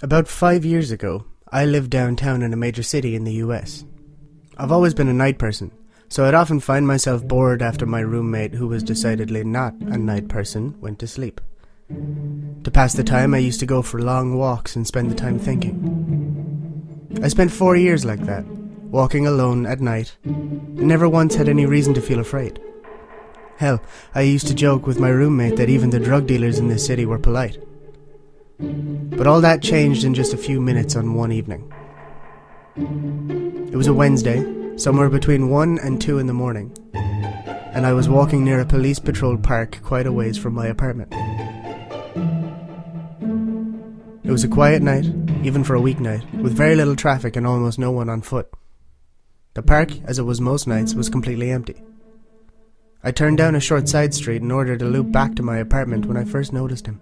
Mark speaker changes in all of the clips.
Speaker 1: About 5 years ago, I lived downtown in a major city in the US. I've always been a night person, so I'd often find myself bored after my roommate, who was decidedly not a night person, went to sleep. To pass the time, I used to go for long walks and spend the time thinking. I spent 4 years like that, walking alone at night, and never once had any reason to feel afraid. Hell, I used to joke with my roommate that even the drug dealers in this city were polite. But all that changed in just a few minutes on one evening. It was a Wednesday, somewhere between 1 and 2 in the morning, and I was walking near a police patrol park quite a ways from my apartment. It was a quiet night, even for a weeknight, with very little traffic and almost no one on foot. The park, as it was most nights, was completely empty. I turned down a short side street in order to loop back to my apartment when I first noticed him.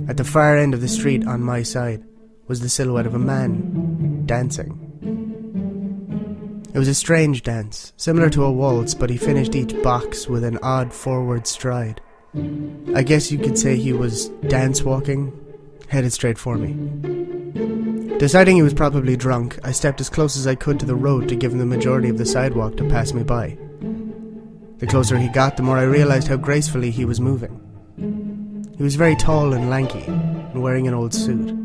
Speaker 1: At the far end of the street on my side was the silhouette of a man dancing. It was a strange dance, similar to a waltz, but he finished each box with an odd forward stride. I guess you could say he was dance walking, headed straight for me. Deciding he was probably drunk, I stepped as close as I could to the road to give him the majority of the sidewalk to pass me by. The closer he got, the more I realized how gracefully he was moving. He was very tall and lanky, and wearing an old suit.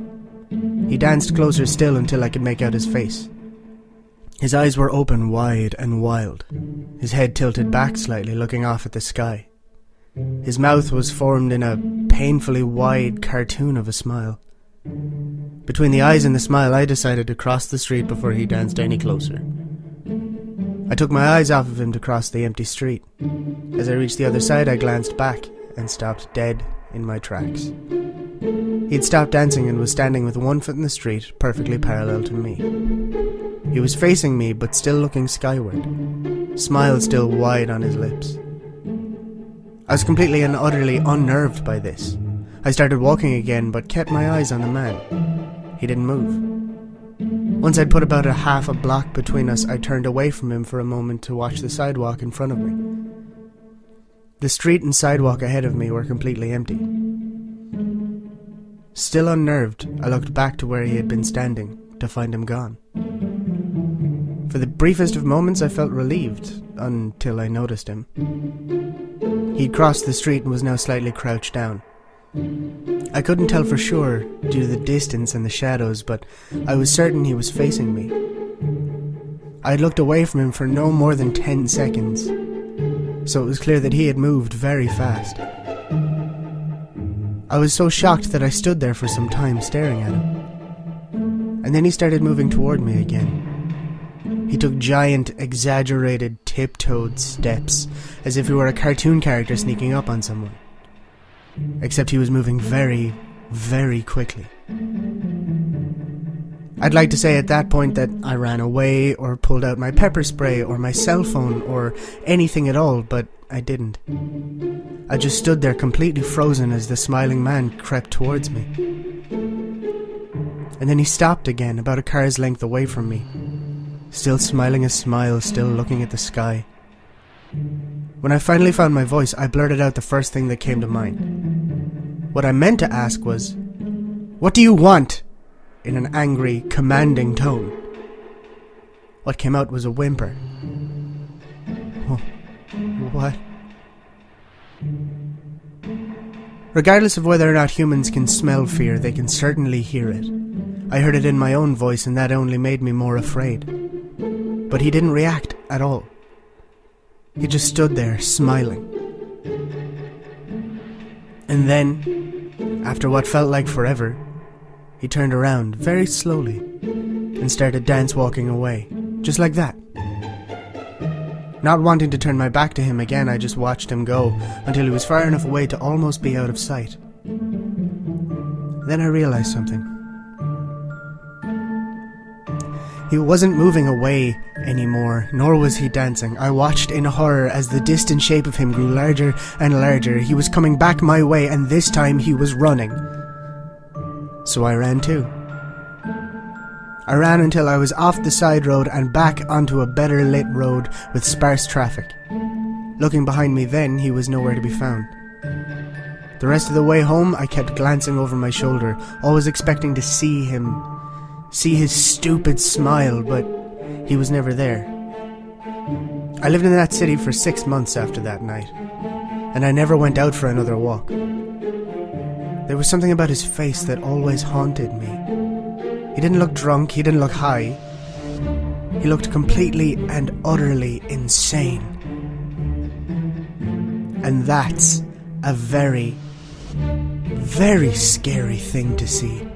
Speaker 1: He danced closer still until I could make out his face. His eyes were open wide and wild, his head tilted back slightly, looking off at the sky. His mouth was formed in a painfully wide cartoon of a smile. Between the eyes and the smile, I decided to cross the street before he danced any closer. I took my eyes off of him to cross the empty street. As I reached the other side, I glanced back and stopped dead in my tracks. He'd stopped dancing and was standing with one foot in the street, perfectly parallel to me. He was facing me, but still looking skyward, smile still wide on his lips. I was completely and utterly unnerved by this. I started walking again, but kept my eyes on the man. He didn't move. Once I'd put about a half a block between us, I turned away from him for a moment to watch the sidewalk in front of me. The street and sidewalk ahead of me were completely empty. Still unnerved, I looked back to where he had been standing, to find him gone. For the briefest of moments I felt relieved, until I noticed him. He'd crossed the street and was now slightly crouched down. I couldn't tell for sure due to the distance and the shadows, but I was certain he was facing me. I had looked away from him for no more than 10 seconds, so it was clear that he had moved very fast. I was so shocked that I stood there for some time staring at him. And then he started moving toward me again. He took giant, exaggerated, tiptoed steps, as if he were a cartoon character sneaking up on someone. Except he was moving very, very quickly. I'd like to say at that point that I ran away, or pulled out my pepper spray, or my cell phone, or anything at all, but I didn't. I just stood there completely frozen as the smiling man crept towards me. And then he stopped again, about a car's length away from me. Still smiling a smile, still looking at the sky. When I finally found my voice, I blurted out the first thing that came to mind. What I meant to ask was, "What do you want?" in an angry, commanding tone. What came out was a whimper. Oh, what? Regardless of whether or not humans can smell fear, they can certainly hear it. I heard it in my own voice, and that only made me more afraid. But he didn't react at all. He just stood there, smiling. And then, after what felt like forever, he turned around very slowly and started dance-walking away, just like that. Not wanting to turn my back to him again, I just watched him go until he was far enough away to almost be out of sight. Then I realized something. He wasn't moving away anymore, nor was he dancing. I watched in horror as the distant shape of him grew larger and larger. He was coming back my way, and this time he was running. So I ran too. I ran until I was off the side road and back onto a better lit road with sparse traffic. Looking behind me then, he was nowhere to be found. The rest of the way home, I kept glancing over my shoulder, always expecting to see him, see his stupid smile, but he was never there. I lived in that city for 6 months after that night, and I never went out for another walk. There was something about his face that always haunted me. He didn't look drunk, he didn't look high. He looked completely and utterly insane. And that's a very, very scary thing to see.